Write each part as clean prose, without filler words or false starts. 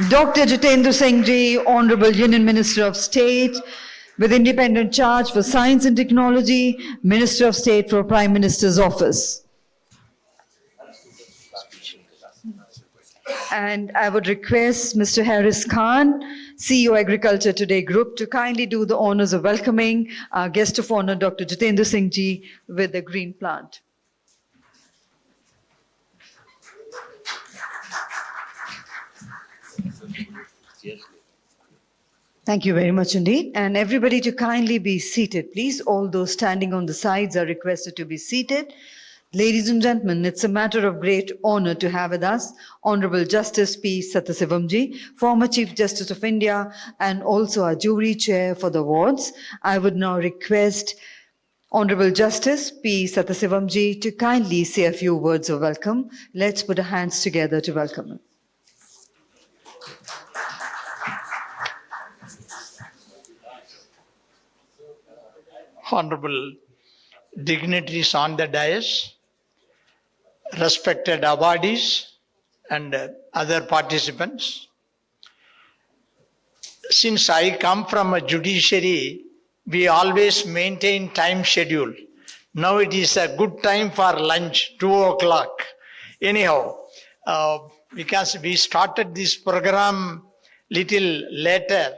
Dr. Jitendra Singh Ji, Honorable Union Minister of State, with independent charge for Science and Technology, Minister of State for Prime Minister's Office. And I would request Mr. Harris Khan, CEO Agriculture Today Group, to kindly do the honors of welcoming our guest of honor, Dr. Jitendra Singh Ji, with the green plant. Thank you very much indeed. And everybody to kindly be seated, please. All those standing on the sides are requested to be seated. Ladies and gentlemen, it's a matter of great honor to have with us Honorable Justice P. Sathasivamji, former Chief Justice of India and also our jury chair for the awards. I would now request Honorable Justice P. Sathasivamji to kindly say a few words of welcome. Let's put our hands together to welcome him. Honorable dignitaries on the dais, respected awardees and other participants. Since I come from a judiciary, we always maintain time schedule. Now it is a good time for lunch, 2 o'clock. Anyhow, because we started this program little later,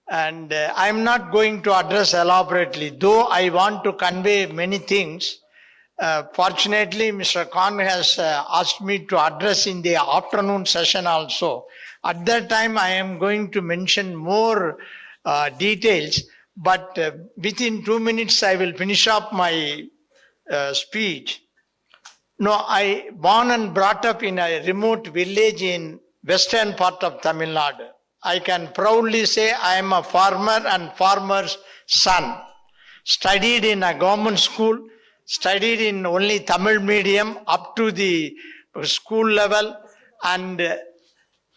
and I'm not going to address elaborately, though I want to convey many things. Fortunately, Mr. Khan has asked me to address in the afternoon session also. At that time, I am going to mention more details, but within 2 minutes, I will finish up my speech. No, I born and brought up in a remote village in western part of Tamil Nadu. I can proudly say I am a farmer and farmer's son. Studied in a government school, studied in only Tamil medium up to the school level, and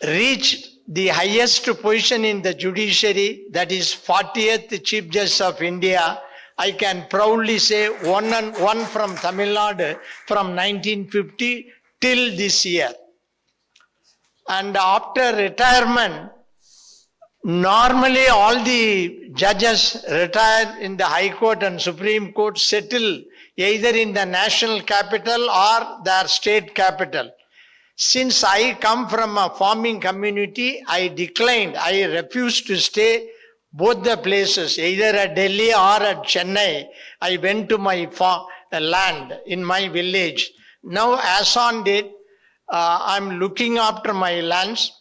reached the highest position in the judiciary, that is 40th Chief Justice of India. I can proudly say one from Tamil Nadu from 1950 till this year. And after retirement, normally all the judges retire in the High Court and Supreme Court, settle either in the national capital or their state capital. Since I come from a farming community, I declined. I refused to stay both the places, either at Delhi or at Chennai. I went to my land in my village. Now, as on date, I'm looking after my lands.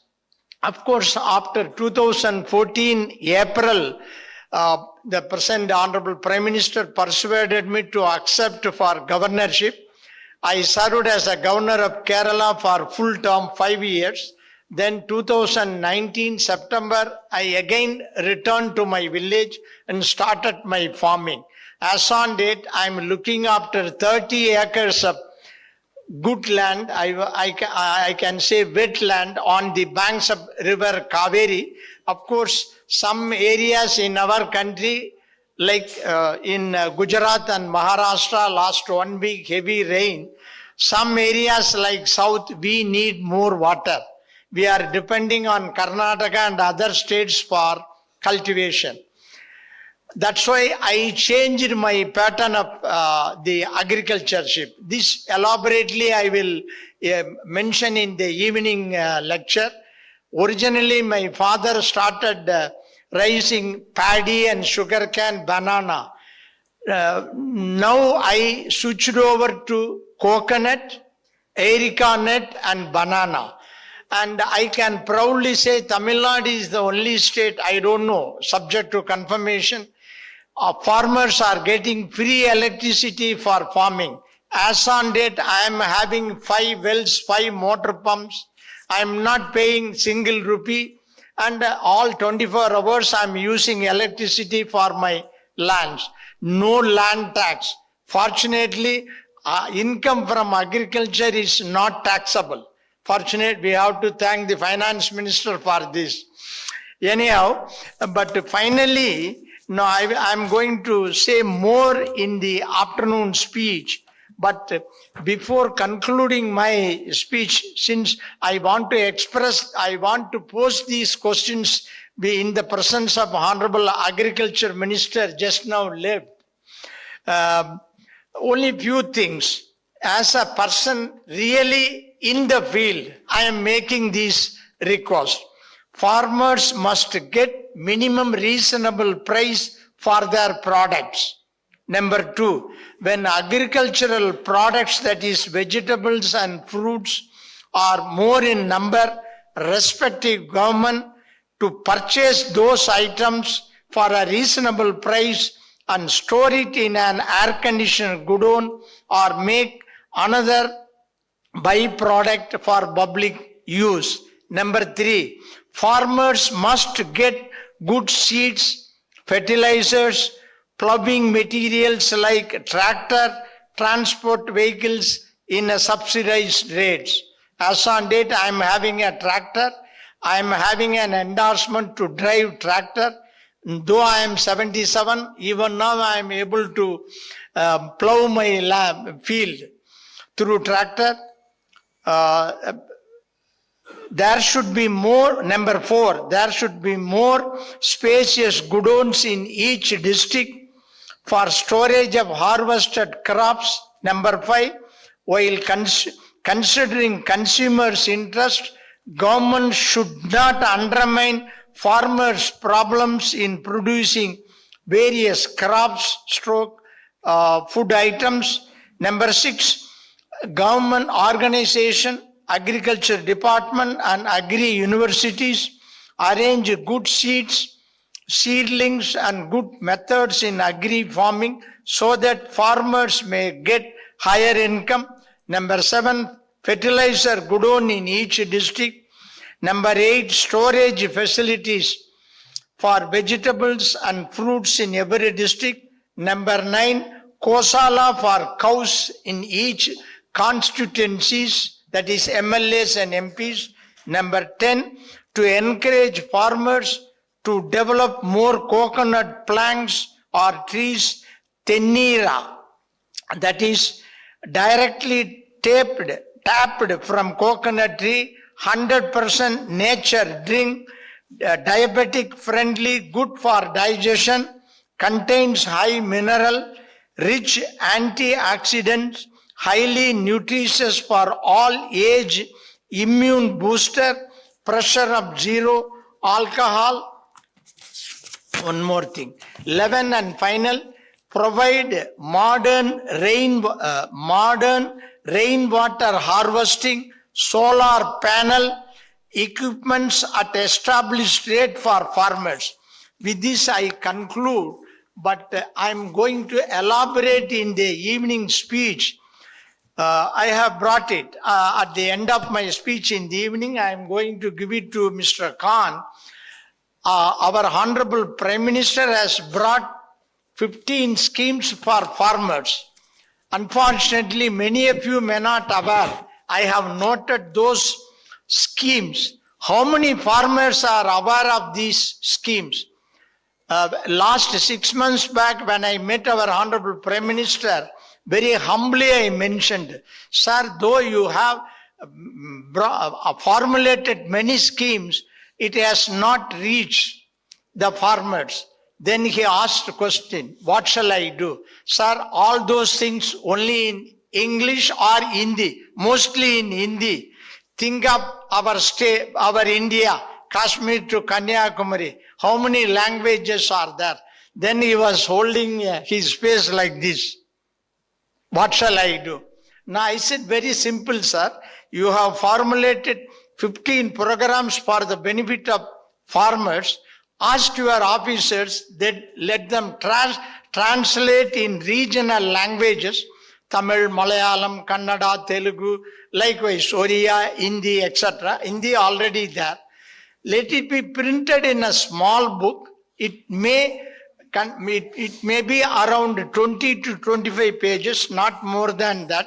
Of course, after 2014 April, the present Honorable Prime Minister persuaded me to accept for governorship. I served as a governor of Kerala for full term 5 years. Then 2019 September, I again returned to my village and started my farming. As on date, I'm looking after 30 acres of good land, I can say wetland on the banks of river Kaveri. Of course, some areas in our country, like in Gujarat and Maharashtra, last 1 week heavy rain. Some areas like south, we need more water. We are depending on Karnataka and other states for cultivation. That's why I changed my pattern of the agricultureship. This elaborately I will mention in the evening lecture. Originally, my father started raising paddy and sugarcane, banana. Now I switched over to coconut, areca nut and banana. And I can proudly say Tamil Nadu is the only state, I don't know, subject to confirmation, farmers are getting free electricity for farming. As on date, I am having 5 wells, 5 motor pumps. I am not paying single rupee, and all 24 hours I am using electricity for my lands. No land tax. Fortunately, income from agriculture is not taxable. Fortunately, we have to thank the finance minister for this. Anyhow, but finally, now I'm going to say more in the afternoon speech. But before concluding my speech, since I want to pose these questions in the presence of Honorable Agriculture Minister just now left. Only few things. As a person really in the field, I am making this request. Farmers must get minimum reasonable price for their products. Number two, when agricultural products, that is vegetables and fruits, are more in number, respective government to purchase those items for a reasonable price and store it in an air-conditioned godown or make another byproduct for public use. Number three, farmers must get good seeds, fertilizers, plowing materials like tractor, transport vehicles in a subsidized rates. As on date, I am having a tractor. I am having an endorsement to drive tractor. Though I am 77, even now I am able to plow my field through tractor. There should be more. Number four, there should be more spacious godowns in each district for storage of harvested crops. Number five, while considering consumers' interest, government should not undermine farmers' problems in producing various crops, food items. Number six, government organization, agriculture department and agri universities arrange good seeds, seedlings and good methods in agri farming so that farmers may get higher income. Number seven, fertilizer godown in each district. Number eight, storage facilities for vegetables and fruits in every district. Number nine, Kosala for cows in each constituencies, that is MLAs and MPs. Number 10, to encourage farmers to develop more coconut plants or trees, tenira, that is directly tapped from coconut tree, 100% nature drink, diabetic friendly, good for digestion, contains high mineral, rich antioxidants, highly nutritious for all age, immune booster, pressure of zero, alcohol. One more thing. 11 and final, provide modern rainwater harvesting, solar panel equipments at established rate for farmers. With this I conclude, but I am going to elaborate in the evening speech. I have brought it at the end of my speech in the evening. I am going to give it to Mr. Khan. Our Honorable Prime Minister has brought 15 schemes for farmers. Unfortunately, many of you may not aware. I have noted those schemes. How many farmers are aware of these schemes? Last 6 months back, when I met our Honorable Prime Minister, very humbly I mentioned, sir, though you have formulated many schemes, it has not reached the farmers. Then he asked a question, what shall I do? Sir, all those things only in English or Hindi, mostly in Hindi. Think of our state, our India, Kashmir to Kanyakumari. How many languages are there? Then he was holding his face like this. What shall I do? Now I said, very simple, sir. You have formulated 15 programs for the benefit of farmers. Ask your officers that let them translate in regional languages, Tamil, Malayalam, Kannada, Telugu, likewise Oriya, Hindi, etc. Hindi already there. Let it be printed in a small book. It may be around 20 to 25 pages, not more than that.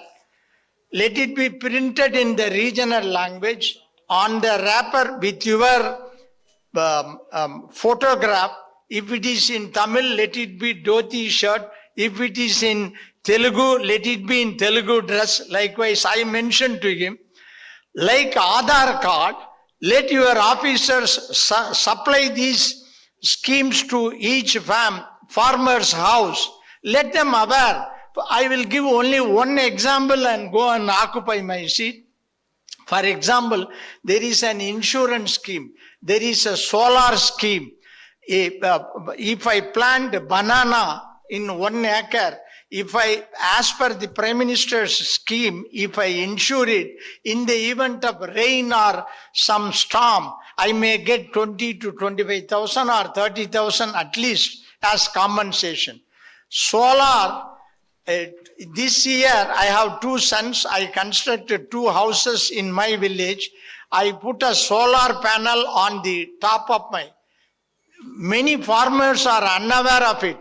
Let it be printed in the regional language on the wrapper with your photograph. If it is in Tamil, let it be dhoti shirt. If it is in Telugu, let it be in Telugu dress. Likewise, I mentioned to him, like Aadhaar card, let your officers supply these schemes to each farmer's house. Let them aware. I will give only one example and go and occupy my seat. For example, there is an insurance scheme. There is a solar scheme. If I plant banana in 1 acre, as per the Prime Minister's scheme, if I insure it, in the event of rain or some storm, I may get 20 to 25,000 or 30,000 at least as compensation. Solar, this year I have 2 sons. I constructed 2 houses in my village. I put a solar panel on the top of my. Many farmers are unaware of it.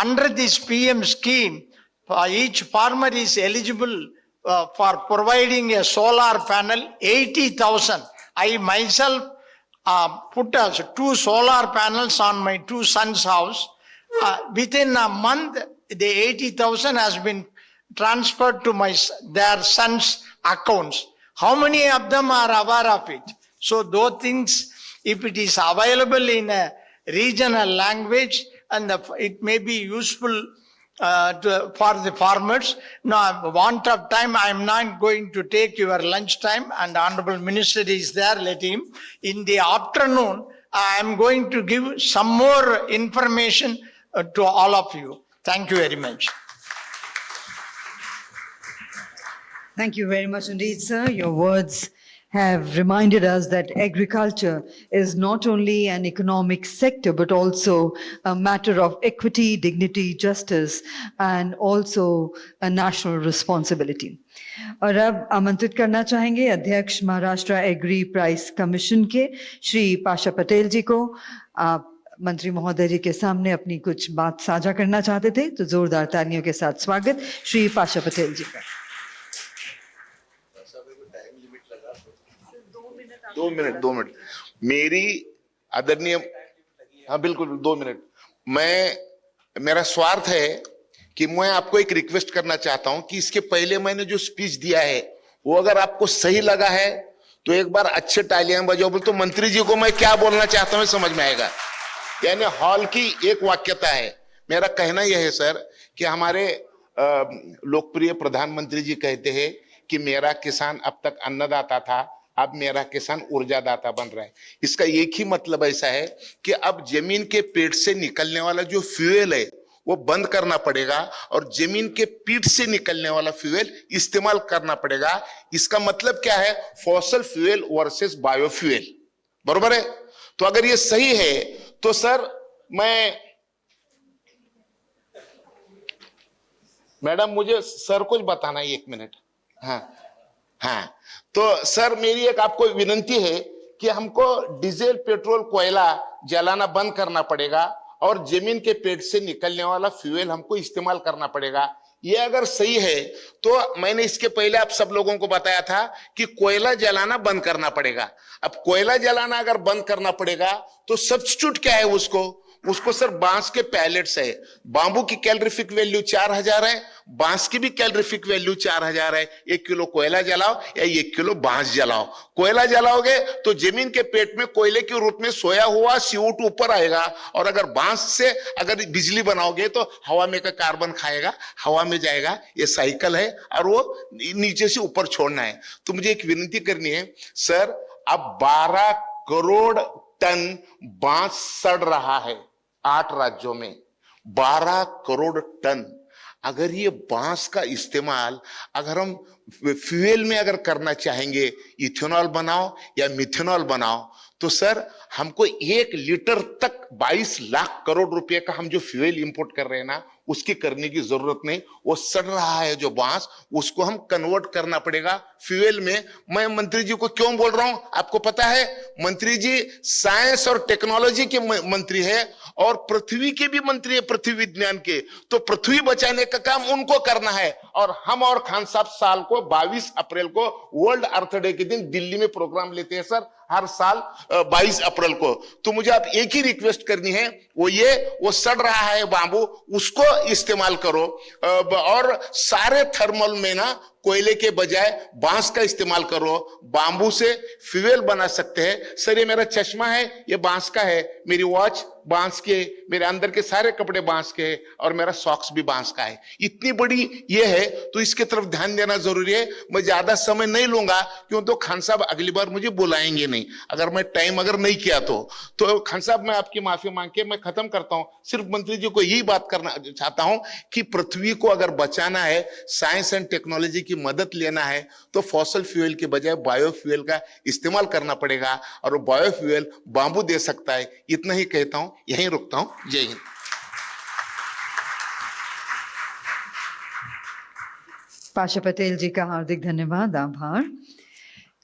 Under this PM scheme, each farmer is eligible for providing a solar panel, 80,000. I myself put 2 solar panels on my 2 sons' house. Within a month, the 80,000 has been transferred to their sons' accounts. How many of them are aware of it? So those things, if it is available in a regional language, and it may be useful for the farmers. Now, want of time, I am not going to take your lunch time, and Honorable Minister is there, let him. In the afternoon, I am going to give some more information to all of you. Thank you very much. Thank you very much indeed, sir. Your words have reminded us that agriculture is not only an economic sector, but also a matter of equity, dignity, justice, and also a national responsibility. और अब आमंत्रित करना चाहेंगे अध्यक्ष Maharashtra agree price commission के श्री पाशा पटेल जी को। आप मंत्री महोदय जी के सामने अपनी कुछ बात साझा करना चाहते थे, तो जोरदार तालियों के साथ स्वागत श्री पाशा पटेल जी का। 2 मिनट मेरी आदरणीय, हाँ बिल्कुल 2 मिनट। मेरा स्वार्थ है कि मैं आपको एक रिक्वेस्ट करना चाहता हूं कि इसके पहले मैंने जो स्पीच दिया है वो अगर आपको सही लगा है तो एक बार अच्छे तालियां बजाओ, बोल तो मंत्री जी को मैं क्या बोलना चाहता हूं समझ में आएगा। यानी हॉल की एक वाक्यता है। मेरा कहना यह है सर कि हमारे लोकप्रिय प्रधानमंत्री जी कहते हैं कि मेरा किसान अब तक अन्नदाता था, अब मेरा किसान ऊर्जादाता बन रहा है। इसका एक ही मतलब ऐसा है कि अब जमीन के पेट से निकलने वाला जो फ्यूल है वो बंद करना पड़ेगा और जमीन के पीठ से निकलने वाला फ्यूल इस्तेमाल करना पड़ेगा। इसका मतलब क्या है? फॉसिल फ्यूल वर्सेस बायोफ्यूल, बरोबर है? तो अगर ये सही है तो सर मैडम मुझे सर कुछ बताना है 1 मिनट। हाँ, तो सर मेरी एक आपको विनंती है कि हमको डीजल पेट्रोल कोयला जलाना बंद करना पड़ेगा और जमीन के पेट से निकलने वाला फ्यूल हमको इस्तेमाल करना पड़ेगा। ये अगर सही है तो मैंने इसके पहले आप सब लोगों को बताया था कि कोयला जलाना बंद करना पड़ेगा। अब कोयला जलाना अगर बंद करना पड़ेगा तो सब्स्टिट्यूट क्या है? उसको सर बांस के पैलेट्स है। बांबू की कैलोरीफिक वैल्यू 4000 है, बांस की भी कैलोरीफिक वैल्यू 4000 है। 1 किलो कोयला जलाओ या 1 किलो बांस जलाओ। कोयला जलाओगे तो जमीन के पेट में कोयले के रूप में सोया हुआ CO2 ऊपर आएगा, और अगर बांस से अगर बिजली बनाओगे तो हवा में का कार्बन खाएगा, हवा में जाएगा। ये साइकिल है और वो नीचे से ऊपर छोड़ना है। तो मुझे एक विनती करनी है सर, अब 12 करोड़ टन बांस सड़ रहा है 8 राज्यों में, 12 करोड़ टन। अगर ये बांस का इस्तेमाल अगर हम फ्यूल में अगर करना चाहेंगे, इथेनॉल बनाओ या मिथेनॉल बनाओ, तो सर हमको 1 लीटर तक 22 लाख करोड़ रुपए का हम जो फ्यूल इंपोर्ट कर रहे हैं ना, उसकी करने की जरूरत नहीं। वो सड़ रहा है जो बांस, उसको हम कन्वर्ट करना पड़ेगा फ्यूल में। मैं मंत्री जी को क्यों बोल रहा हूं आपको पता है? मंत्री जी साइंस और टेक्नोलॉजी के मंत्री है और पृथ्वी के भी मंत्री है, पृथ्वी विज्ञान के। तो पृथ्वी बचाने का काम उनको करना है। और हम और खान साहब साल को 22 अप्रैल को वर्ल्ड अर्थ डे के दिन दिल्ली में प्रोग्राम लेते हैं सर। हर साल 22 अप्रैल को। तो मुझे आप एक ही रिक्वेस्ट करनी है, वो सड़ रहा है बांबू, उसको इस्तेमाल करो। और सारे थर्मल में ना कोयले के बजाय बांस का इस्तेमाल करो। बांबू से फ्यूल बना सकते हैं। सर ये मेरा चश्मा है, ये बांस का है, मेरी वॉच बांस के, मेरे अंदर के सारे कपड़े बांस के, और मेरा सॉक्स भी बांस का है। इतनी बड़ी ये है, तो इसके तरफ ध्यान देना जरूरी है। मैं ज्यादा समय नहीं लूंगा, क्यों तो खान साहब अगली बार मुझे बुलाएंगे नहीं अगर मैं टाइम नहीं किया तो खान साहब मैं आपकी माफी मांग के मैं खत्म करता हूं। सिर्फ मंत्री जी को यही बात करना चाहता हूं कि पृथ्वी को अगर बचाना है, साइंस एंड टेक्नोलॉजी की मदद लेना है, तो फॉसल फ्यूल के बजाय बायोफ्यूल का इस्तेमाल करना पड़ेगा, और वो बायोफ्यूल बांबू दे सकता है। इतना ही कहता हूं, यहीं रुकता हूं। जय हिंद। पाशा पटेल जी का हार्दिक धन्यवाद, आभार।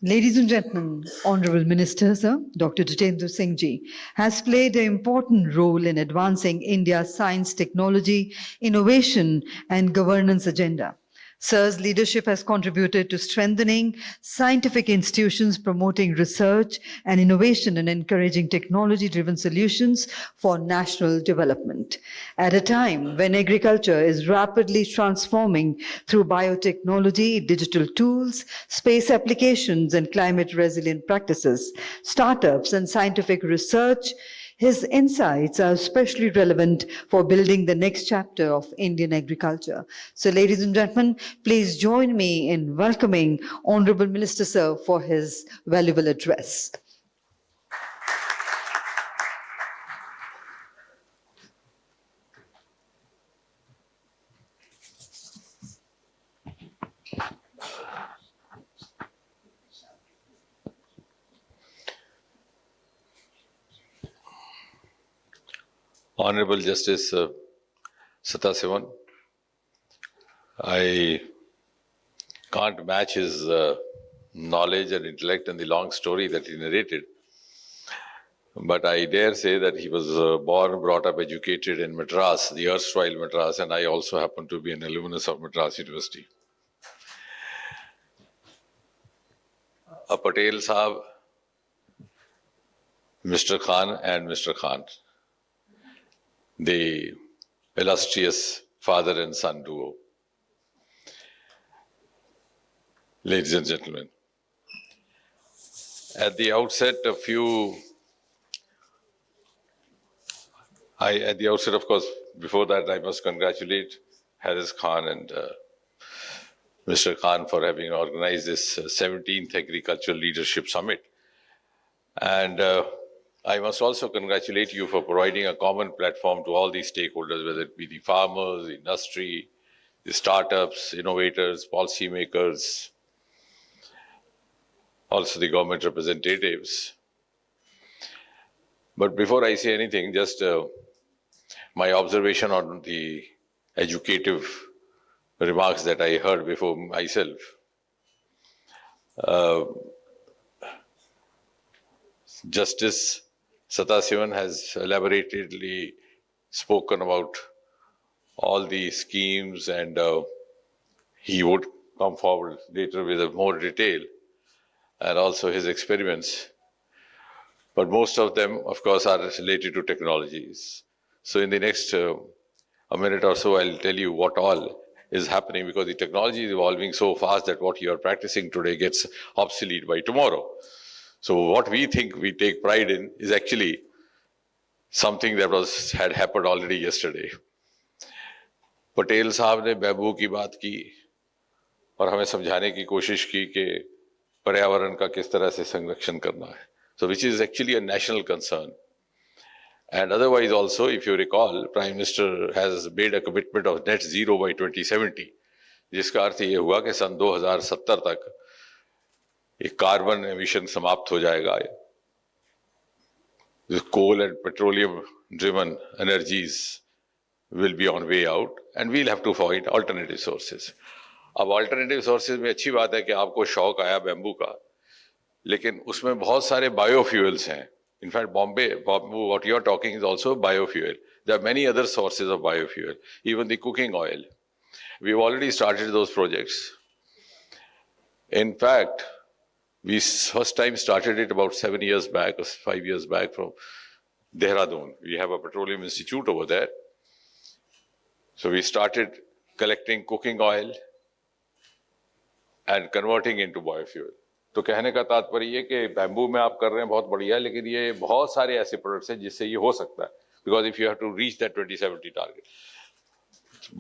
Ladies and gentlemen, Honorable Minister, Sir, Dr. Jitendra Singh Ji has played an important role in advancing India's science, technology, innovation, and governance agenda. Sir's leadership has contributed to strengthening scientific institutions, promoting research and innovation, and encouraging technology-driven solutions for national development. At a time when agriculture is rapidly transforming through biotechnology, digital tools, space applications, and climate-resilient practices, startups, and scientific research, his insights are especially relevant for building the next chapter of Indian agriculture. So, ladies and gentlemen, please join me in welcoming Honorable Minister Sir for his valuable address. Honorable Justice Satasivan, I can't match his knowledge and intellect and the long story that he narrated, but I dare say that he was born, brought up, educated in Madras, the erstwhile Madras, and I also happen to be an alumnus of Madras University. Patel Sahab, Mr. Khan and Mr. Khan, the illustrious father and son duo. Ladies and gentlemen, at the outset, of course, before that, I must congratulate Harris Khan and Mr. Khan for having organized this 17th Agricultural Leadership Summit. And I must also congratulate you for providing a common platform to all these stakeholders, whether it be the farmers, the industry, the startups, innovators, policymakers, also the government representatives. But before I say anything, just my observation on the educative remarks that I heard before myself. Justice Satasivan has elaboratedly spoken about all the schemes, and he would come forward later with more detail and also his experiments. But most of them, of course, are related to technologies. So in the next a minute or so, I'll tell you what all is happening, because the technology is evolving so fast that what you are practicing today gets obsolete by tomorrow. So what we think we take pride in is actually something that had happened already yesterday. Patel साहब ने bamboo की बात की और हमें समझाने की कोशिश की कि पर्यावरण का किस तरह से संरक्षण करना है. So which is actually a national concern. And otherwise also, if you recall, Prime Minister has made a commitment of net zero by 2070, जिसका अर्थ ये हुआ कि सन 2070 तक एक कार्बन एमिशन समाप्त हो जाएगा. The coal and petroleum driven energies will be on way out, and we'll have to find alternative sources. अब alternative sources में अच्छी बात है कि आपको शौक आया बैम्बू का, लेकिन उसमें बहुत सारे biofuels हैं. In fact, bamboo, what you're talking is also biofuel. There are many other sources of biofuel, even the cooking oil. We've already started those projects. In fact, We first time started it about 7 years back or 5 years back from Dehradun. We have a petroleum institute over there. So we started collecting cooking oil and converting into biofuel. तो कहने का तात्पर्य ये कि bamboo में आप कर रहे हैं बहुत बढ़िया, लेकिन ये बहुत सारे ऐसे प्रोडक्ट्स हैं जिससे ये हो सकता है. Because if you have to reach that 2070 target.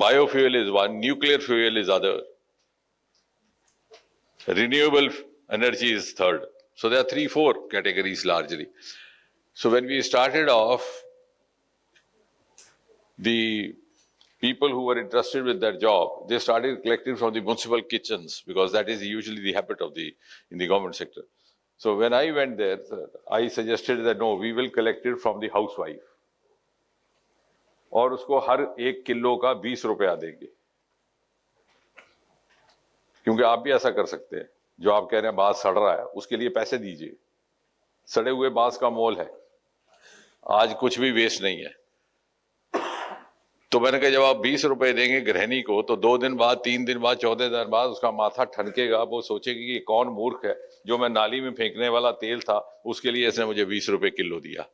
Biofuel is one, nuclear fuel is other, renewable energy is third. So there are 3-4 categories largely. So when we started off, the people who were interested with their job, they started collecting from the municipal kitchens because that is usually the habit of in the government sector. So when I went there, I suggested that no, we will collect it from the housewife. और उसको हर 1 kilo का 20 रुपया देंगे. क्योंकि आप भी ऐसा कर सकते हैं. जो आप कह रहे हैं बांस सड़ रहा है, उसके लिए पैसे दीजिए. सड़े हुए बांस का मोल है. आज कुछ भी वेस्ट नहीं है. तो मैंने कहा जब आप 20 रुपए देंगे गृहिणी को, तो 2 दिन बाद, 3 दिन बाद, 14 दिन बाद उसका माथा ठनकेगा. वो सोचेगी कि कौन मूर्ख है, जो मैं नाली में फेंकने वाला तेल था उसके लिए इसने मुझे 20 रुपए किलो दिया.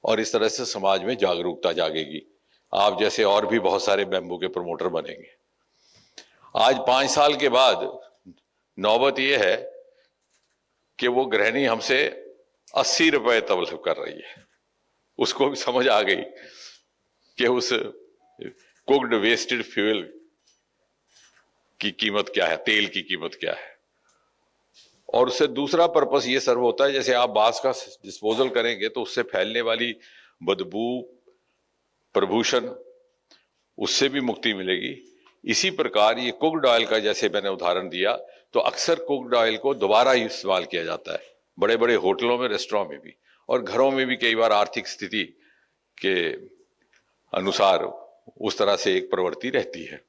और इस तरह से समाज में जागरूकता जागेगी. आप जैसे और भी बहुत सारे बैम्बू के प्रमोटर बनेंगे. आज 5 साल के बाद नौबत यह है कि वो गृहिणी हमसे 80 रुपए तलब कर रही है. उसको भी समझ आ गई कि उस कुक्ड वेस्टेड फ्यूल की कीमत क्या है, तेल की कीमत क्या है. और उससे दूसरा पर्पस ये सर्व होता है, जैसे आप बांस का डिस्पोजल करेंगे तो उससे फैलने वाली बदबू, प्रदूषण, उससे भी मुक्ति मिलेगी. इसी प्रकार ये कुक्ड ऑयल का जैसे मैंने उदाहरण दिया, तो अक्सर कुक्ड ऑयल को दोबारा इस्तेमाल किया जाता है बड़े बड़े होटलों में, रेस्टोरेंट में भी, और घरों में भी कई बार आर्थिक स्थिति के अनुसार उस तरह से एक प्रवृत्ति रहती है.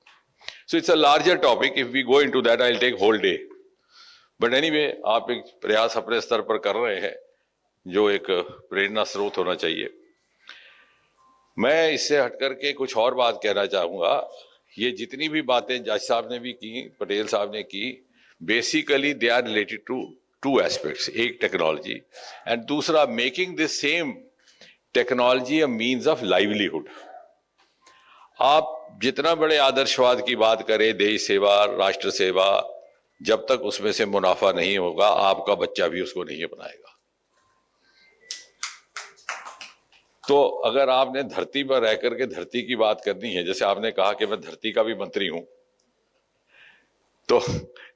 So it's a larger topic. If we go into that I will take whole day. But anyway, आप एक प्रयास अपने स्तर पर कर रहे हैं जो एक प्रेरणा स्रोत होना चाहिए. मैं इससे हटकर के कुछ और बात कहना चाहूंगा. ये जितनी भी बातें जज साहब ने भी की, पटेल साहब ने की, basically they are related to 2 aspects. एक टेक्नोलॉजी एंड दूसरा making this same technology a means of livelihood. आप जितना बड़े आदर्शवाद की बात करें, देश सेवा, राष्ट्र सेवा, जब तक उसमें से मुनाफा नहीं होगा, आपका बच्चा भी उसको नहीं अपनाएगा. तो अगर आपने धरती पर रह करके धरती की बात करनी है, जैसे आपने कहा कि मैं धरती का भी मंत्री हूं, तो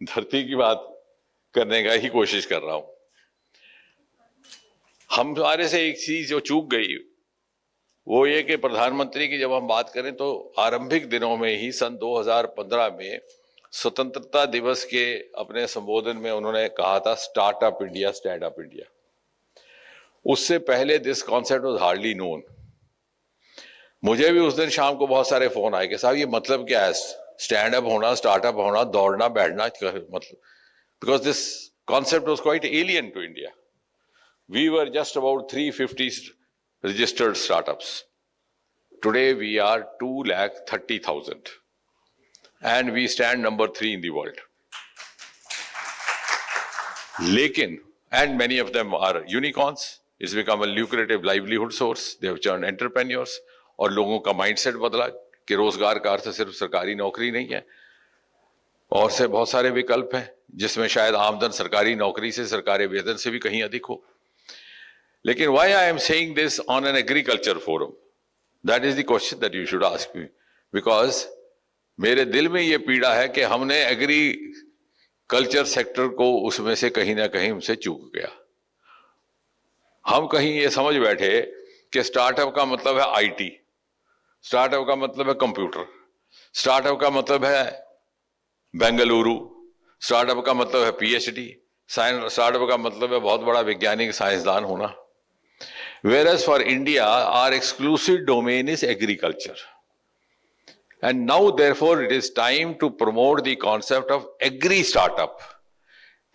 धरती की बात करने का ही कोशिश कर रहा हूं. हमारे से एक चीज जो चूक गई वो ये कि प्रधानमंत्री की जब हम बात करें तो आरंभिक दिनों में ही सन 2015 में स्वतंत्रता दिवस के अपने संबोधन में उन्होंने कहा था startup India, stand up India. उससे पहले this concept was hardly known. मुझे भी उस दिन शाम को बहुत सारे फोन आए कि साहब ये मतलब क्या है, स्टैंड अप होना, स्टार्टअप होना, दौड़ना बैठना, मतलब because this concept was quite alien to India. We were just about 350 registered startups. Today we are 230,000 and we stand number 3 in the world. Lekin, and many of them are unicorns. It's become a lucrative livelihood source. They have turned entrepreneurs. और लोगों का mindset बदला कि रोजगार का अर्थ सिर्फ सरकारी नौकरी नहीं है, और से बहुत सारे विकल्प हैं जिसमें शायद आमदन सरकारी नौकरी से, सरकारी वेतन से भी कहीं अधिक हो. लेकिन why I am saying this on an agriculture forum? That is the question that you should ask me. Because मेरे दिल में ये पीड़ा है कि हमने एग्रीकल्चर सेक्टर को उसमें से कहीं ना कहीं हमसे चूक गया. हम कहीं ये समझ बैठे कि स्टार्टअप का मतलब है आईटी, स्टार्टअप का मतलब है कंप्यूटर, स्टार्टअप का मतलब है बेंगलुरु, स्टार्टअप का मतलब है पीएचडी, स्टार्टअप का मतलब है बहुत बड़ा वैज्ञानिक साइंसदान होना. Whereas for India, our exclusive domain is agriculture. And now, therefore, it is time to promote the concept of agri-startup,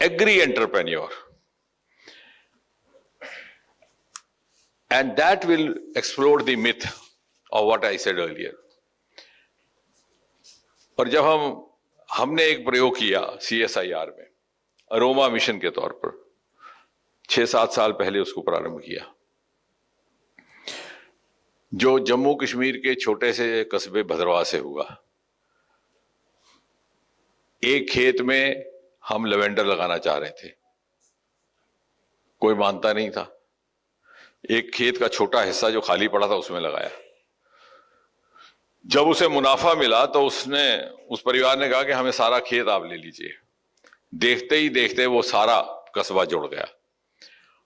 agri-entrepreneur. And that will explode the myth of what I said earlier. और जब हमने एक प्रयोग किया CSIR में, aroma mission के तौर पर 6-7 साल पहले उसको प्रारंभ किया, जो जम्मू कश्मीर के छोटे से कस्बे भद्रवाह से हुआ। एक खेत में हम लेवेंडर लगाना चाह रहे थे, कोई मानता नहीं था। एक खेत का छोटा हिस्सा जो खाली पड़ा था उसमें लगाया। जब उसे मुनाफा मिला तो उस परिवार ने कहा कि हमें सारा खेत आप ले लीजिए। देखते ही देखते वो सारा कस्बा जुड़ गया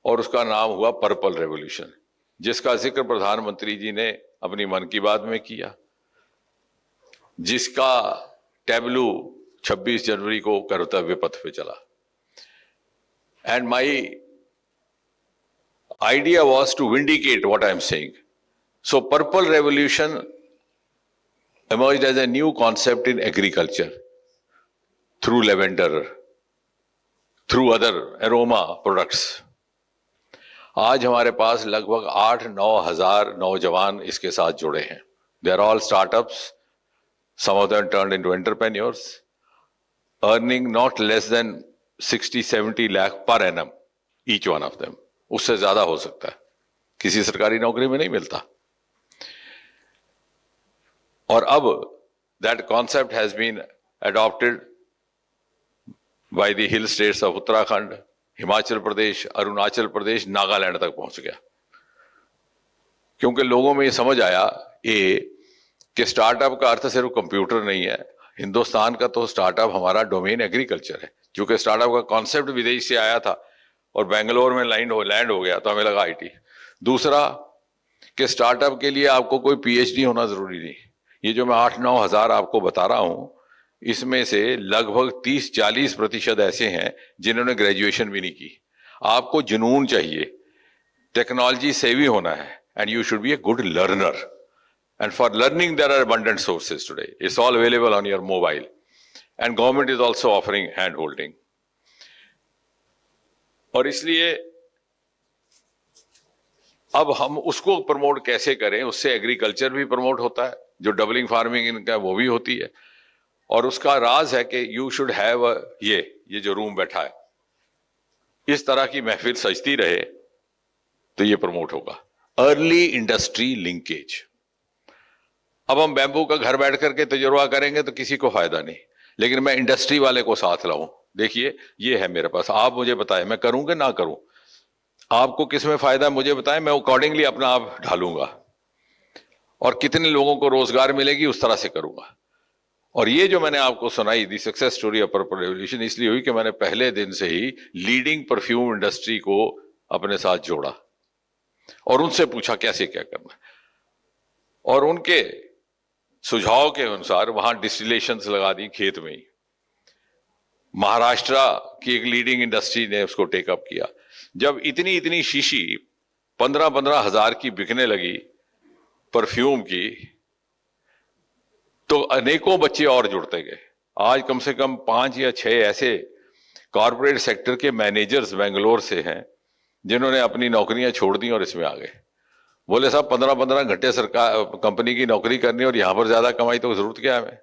और उसका नाम हुआ पर्पल रेवोल्यूशन, जिसका जिक्र प्रधानमंत्री जी ने अपनी मन की बात में किया, जिसका टैबलू 26 जनवरी को कर्तव्य पथ पे चला। And my idea was to vindicate what I am saying. So purple revolution emerged as a new concept in agriculture through lavender, through other aroma products. आज हमारे पास लगभग 8-9 हजार नौजवान इसके साथ जुड़े हैं. They are all startups. Some of them turned into entrepreneurs, earning not less than 60-70 lakh per annum, each one of them. उससे ज्यादा हो सकता है, किसी सरकारी नौकरी में नहीं मिलता। और अब that concept has been adopted by the hill states of Uttarakhand, Himachal Pradesh, Arunachal Pradesh, Nagaland तक पहुंच गया, क्योंकि लोगों में ये समझ आया कि स्टार्टअप का अर्थ सिर्फ कंप्यूटर नहीं है। हिंदुस्तान का तो स्टार्टअप हमारा डोमेन एग्रीकल्चर है। क्योंकि स्टार्टअप का कॉन्सेप्ट विदेश से आया था और बेंगलोर में लैंड हो गया तो हमें लगा आईटी। दूसरा कि स्टार्टअप के लिए आपको कोई पीएचडी होना जरूरी नहीं। ये जो मैं 8-9 हजार आपको बता रहा हूं, इसमें से लगभग 30-40% ऐसे हैं जिन्होंने ग्रेजुएशन भी नहीं की। आपको जुनून चाहिए, टेक्नोलॉजी सेवी होना है, and you should be a good learner. And for learning there are abundant sources today, it's all available on your mobile, and government is also offering hand holding. और इसलिए अब हम उसको प्रमोट कैसे करें, उससे एग्रीकल्चर भी प्रमोट होता है, जो डबलिंग फार्मिंग इनका वो भी होती है। और उसका राज है कि यू शुड हैव ये जो रूम बैठा है, इस तरह की महफिल सजती रहे तो ये प्रमोट होगा। Early industry linkage. अब हम बैम्बू का घर बैठ करके तजुर्बा करेंगे तो किसी को फायदा नहीं, लेकिन मैं इंडस्ट्री वाले को साथ लाऊं, देखिए ये है मेरे पास, आप मुझे बताएं मैं करूं कि ना करूं, आपको किस में फायदा मुझे बताएं, मैं अकॉर्डिंगली अपना आप ढालूंगा और कितने लोगों को रोजगार मिलेगी उस तरह से करूंगा। और ये जो मैंने आपको सुनाई दी success story of purple revolution, इसलिए हुई कि मैंने पहले दिन से ही लीडिंग परफ्यूम इंडस्ट्री को अपने साथ जोड़ा और उनसे पूछा कैसे क्या करना, और उनके सुझाव के अनुसार वहां डिस्टिलेशंस लगा दी खेत में ही। महाराष्ट्र की एक लीडिंग इंडस्ट्री ने उसको टेकअप किया। जब इतनी शीशी 15-15 हजार की बिकने लगी परफ्यूम की, तो अनेकों बच्चे और जुड़ते गए। आज कम से कम 5 या 6 ऐसे कॉर्पोरेट सेक्टर के मैनेजर्स बेंगलोर से हैं जिन्होंने अपनी नौकरियां छोड़ दी और इसमें आ गए। बोले साहब 15-15 घंटे सरकार कंपनी की नौकरी करनी और यहां पर ज्यादा कमाई, तो जरूरत क्या है हमें।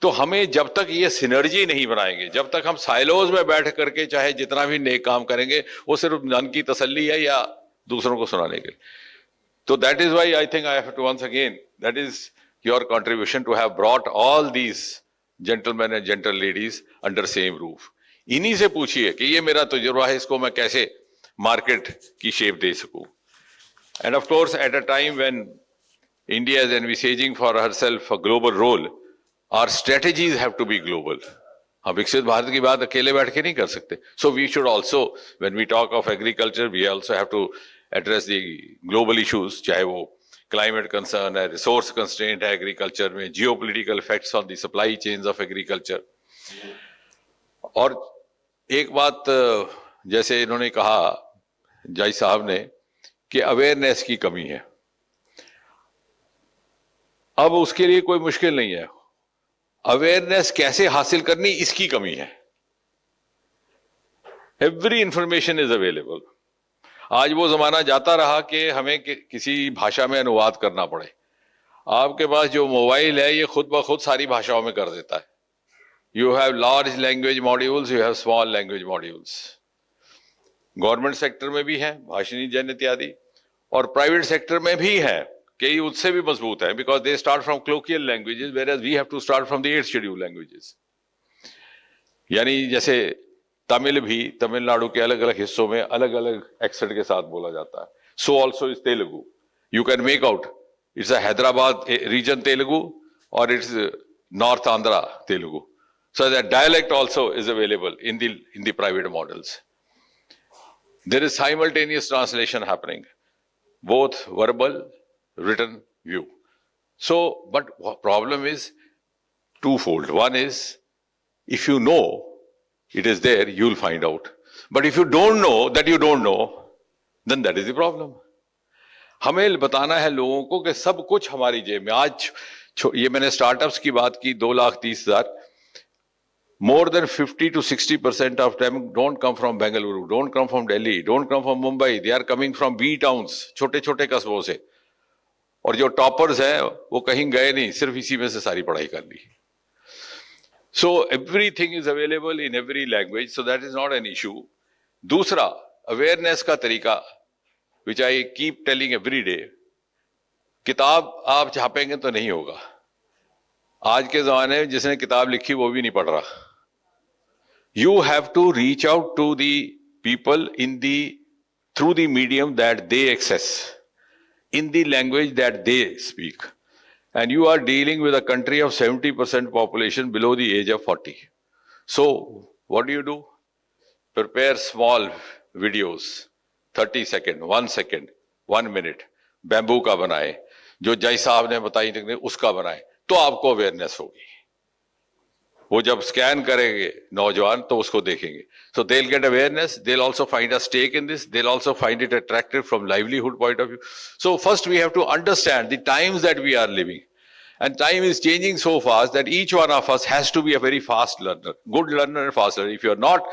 तो हमें जब तक ये सिनर्जी नहीं बनाएंगे, जब तक हम साइलोज में बैठ करके चाहे जितना भी नेक काम करेंगे वो सिर्फ मन की तसल्ली है या दूसरों को सुनाने के लिए। तो that is why I think I have to once again, that is your contribution to have brought all these gentleman and gentle ladies under same roof. इन्हीं से पूछिए कि ये मेरा तजुर्बा है, इसको मैं कैसे मार्केट की शेप दे सकूं। And of course at a time when India is envisaging for herself a global role, our strategies have to be global. हम विकसित भारत की बात अकेले बैठ के नहीं कर सकते। So we should also, when we talk of agriculture, we also have to address the global issues, चाहे वो climate concern है, resource constraint है agriculture में, geopolitical effects on the supply chains of agriculture. और एक बात जैसे इन्होंने कहा जय साहब ने कि अवेयरनेस की कमी है। अब उसके लिए कोई मुश्किल नहीं है, अवेयरनेस कैसे हासिल करनी इसकी कमी है। Every information is available. आज वो जमाना जाता रहा कि हमें किसी भाषा में अनुवाद करना पड़े। आपके पास जो मोबाइल है ये खुद ब खुद सारी भाषाओं में कर देता है। You have large language modules, you have small language modules. Government sector में भी है भाषिणी जन इत्यादि, और प्राइवेट सेक्टर में भी है, कई उससे भी मजबूत है, because they start from colloquial languages whereas we have to start from the 8th schedule languages. यानी जैसे तमिल भी तमिलनाडु के अलग अलग हिस्सों में अलग अलग एक्सेंट के साथ बोला जाता है. So also is Telugu. You can make out it's a Hyderabad region Telugu और it's north Andhra Telugu. So that dialect also is available in the private models. There is simultaneous translation happening, both verbal, written view. So, but problem is twofold. One is, if you know it is there, you'll find out. But if you don't know that you don't know, then that is the problem. हमें बताना है लोगों को कि सब कुछ हमारी जेब में. आज ये मैंने स्टार्टअप्स की बात की, 2,30,000. More than 50 to 60% of them don't come from Bengaluru, don't come from Delhi, don't come from Mumbai. They are coming from B towns, छोटे छोटे कस्बों से. और जो टॉपर्स हैं वो कहीं गए नहीं, सिर्फ इसी में से सारी पढ़ाई कर ली. So everything is available in every language, so that is not an issue. दूसरा, awareness का तरीका, which I keep telling every day, किताब आप छापेंगे तो नहीं होगा. आज के जमाने में जिसने किताब लिखी वो भी नहीं पढ़ रहा. You have to reach out to the people through the medium that they access, in the language that they speak. And you are dealing with a country of 70% population below the age of 40. So, what do? Prepare small videos, 30 seconds, 1 second, 1 minute, bamboo का बनाए, जो जय साहब ने बताई उसका बनाए, तो आपको अवेयरनेस होगी. वो जब स्कैन करेंगे नौजवान तो उसको देखेंगे. So they'll get awareness, they'll also find a stake in this, they'll also find it attractive from livelihood point of view. So first we have to understand the times that we are living. And time is changing so fast that each one of us has to be a very fast learner, good learner and fast learner. If you're not,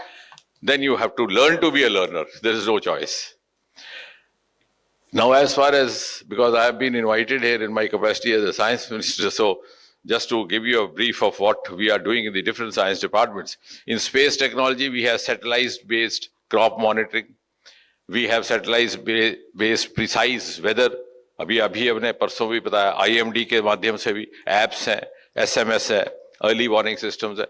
then you have to learn to be a learner. There is no choice. Now as far as, because I have been invited here in my capacity as a science minister, so just to give you a brief of what we are doing in the different science departments. In space technology, we have satellite-based crop monitoring. We have satellite-based precise weather. अभी हमने परसों भी बताया, IMD के माध्यम से भी apps हैं, SMS है, early warning systems है.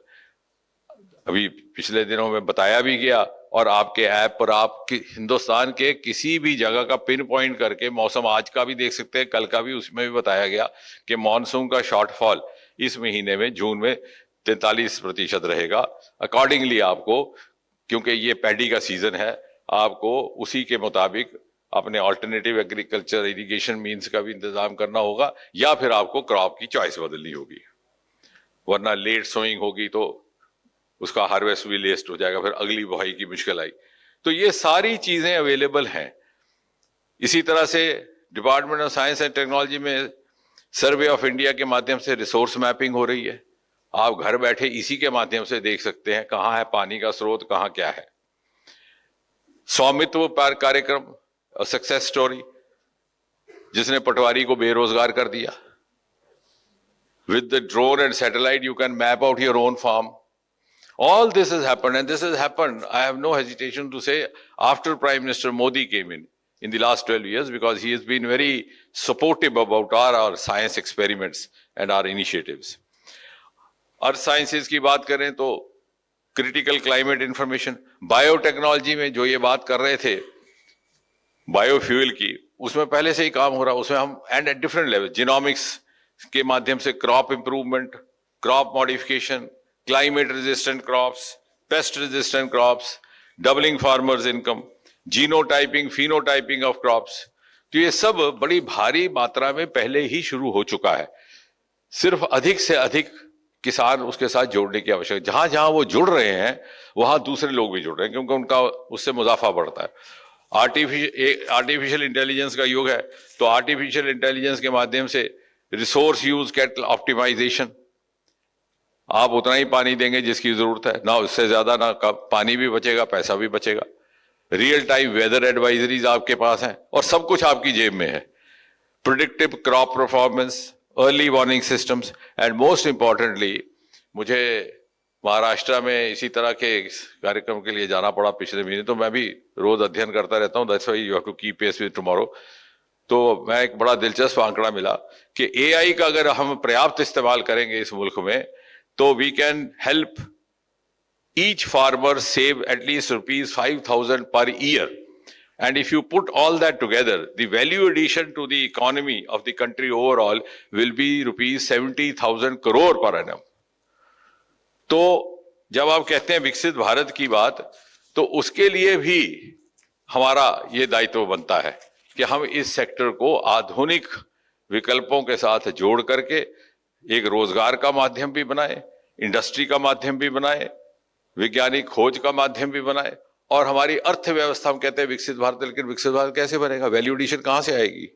अभी पिछले दिनों में बताया भी गया, और आपके ऐप पर आप हिंदुस्तान के किसी भी जगह का पिन पॉइंट करके मौसम आज का भी देख सकते हैं, कल का भी, उसमें भी बताया गया कि मॉनसून का शॉर्टफॉल इस महीने में जून में 43% रहेगा. अकॉर्डिंगली आपको, क्योंकि ये पैडी का सीजन है, आपको उसी के मुताबिक अपने ऑल्टरनेटिव एग्रीकल्चर इरिगेशन मीन्स का भी इंतजाम करना होगा, या फिर आपको क्रॉप की चॉइस बदलनी होगी. वरना लेट सोइंग होगी तो उसका हार्वेस्ट भी लेस्ट हो जाएगा, फिर अगली बुआई की मुश्किल आई. तो ये सारी चीजें अवेलेबल हैं. इसी तरह से department of science and technology में सर्वे ऑफ इंडिया के माध्यम से रिसोर्स मैपिंग हो रही है. आप घर बैठे इसी के माध्यम से देख सकते हैं कहाँ है पानी का स्रोत, कहाँ क्या है. स्वामित्व कार्यक्रम, सक्सेस स्टोरी, जिसने पटवारी को बेरोजगार कर दिया. With the drone and satellite you can map out your own farm. All this has happened, and this has happened, I have no hesitation to say, after Prime Minister Modi came in the last 12 years, because he has been very supportive about our science experiments and our initiatives. Earth sciences की बात करें तो critical climate information, biotechnology में जो ये बात कर रहे थे, biofuel की, उसमें पहले से ही काम हो रहा, उसमें हम and at different level, genomics के माध्यम से crop improvement, crop modification, climate resistant crops, pest resistant crops, doubling farmers income, genotyping, phenotyping of crops. तो ये सब बड़ी भारी मात्रा में पहले ही शुरू हो चुका है. सिर्फ अधिक से अधिक किसान उसके साथ जोड़ने की आवश्यकता. जहां जहां वो जुड़ रहे हैं वहां दूसरे लोग भी जुड़ रहे हैं, क्योंकि उनका उससे मुनाफा बढ़ता है. आर्टिफिशियल इंटेलिजेंस का युग है, तो आर्टिफिशियल इंटेलिजेंस के माध्यम से रिसोर्स यूज कैटल ऑप्टिमाइजेशन, आप उतना ही पानी देंगे जिसकी जरूरत है, ना उससे ज्यादा, ना पानी भी बचेगा, पैसा भी बचेगा. रियल टाइम वेदर एडवाइजरीज आपके पास हैं और सब कुछ आपकी जेब में है. Predictive crop performance, early warning systems, and most importantly मुझे महाराष्ट्र में इसी तरह के कार्यक्रम के लिए जाना पड़ा पिछले महीने, तो मैं भी रोज अध्ययन करता रहता हूँ. That's why you have to keep pace with tomorrow. तो मैं एक बड़ा दिलचस्प आंकड़ा मिला कि एआई का अगर हम पर्याप्त इस्तेमाल करेंगे इस मुल्क में, तो we can help each farmer save at least ₹5,000 per year. And if you put all that together, the value addition to the economy of the country overall will be ₹70,000 crore per annum. तो जब आप कहते हैं विकसित भारत की बात, तो उसके लिए भी हमारा ये दायित्व बनता है कि हम इस सेक्टर को आधुनिक विकल्पों के साथ जोड़ करके एक रोजगार का माध्यम भी बनाए, इंडस्ट्री का माध्यम भी बनाए, वैज्ञानिक खोज का माध्यम भी बनाए, और हमारी अर्थव्यवस्था, हम कहते हैं विकसित भारत, लेकिन विकसित भारत कैसे बनेगा? वैल्यू एडिशन कहां से आएगी?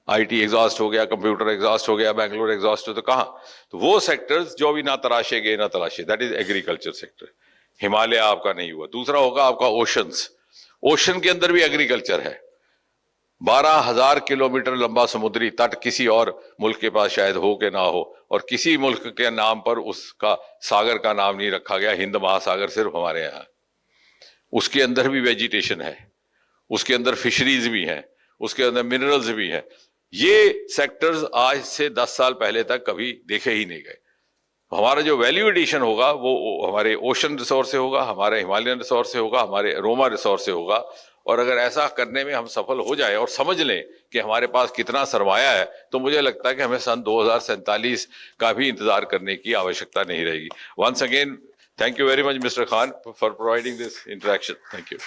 आईटी एग्जॉस्ट हो गया, कंप्यूटर एग्जॉस्ट हो गया, बैंगलोर एग्जॉस्ट हो, तो कहां? तो वो सेक्टर्स जो भी ना तराशे गए ना तलाशे, that is agriculture sector. Himalaya आपका नहीं हुआ. दूसरा होगा आपका ओशंस. ओशन के अंदर भी एग्रीकल्चर है. 12,000 किलोमीटर लंबा समुद्री तट किसी और मुल्क के पास शायद हो के ना हो, और किसी मुल्क के नाम पर उसका सागर का नाम नहीं रखा गया. हिंद महासागर सिर्फ हमारे यहाँ. उसके अंदर भी वेजिटेशन है, उसके अंदर फिशरीज भी हैं, उसके अंदर मिनरल्स भी हैं. ये सेक्टर्स आज से 10 साल पहले तक कभी देखे ही नहीं गए. हमारा जो वैल्यू एडिशन होगा वो हमारे ओशन रिसोर्स से होगा, हमारे हिमालयन रिसोर्स से होगा, हमारे रोमा रिसोर्स से होगा. और अगर ऐसा करने में हम सफल हो जाए और समझ लें कि हमारे पास कितना सरमाया है, तो मुझे लगता है कि हमें सन 2047 का भी इंतजार करने की आवश्यकता नहीं रहेगी. Once again, thank you very much, Mr. Khan, for providing this interaction. Thank you.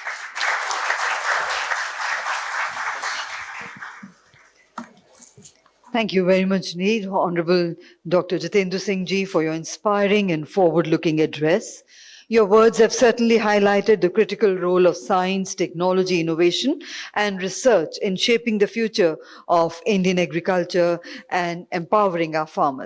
Thank you very much, Neer. Honorable Dr. Jitendra Singh Ji, for your inspiring and forward-looking address. Your words have certainly highlighted the critical role of science, technology, innovation, and research in shaping the future of Indian agriculture and empowering our farmers.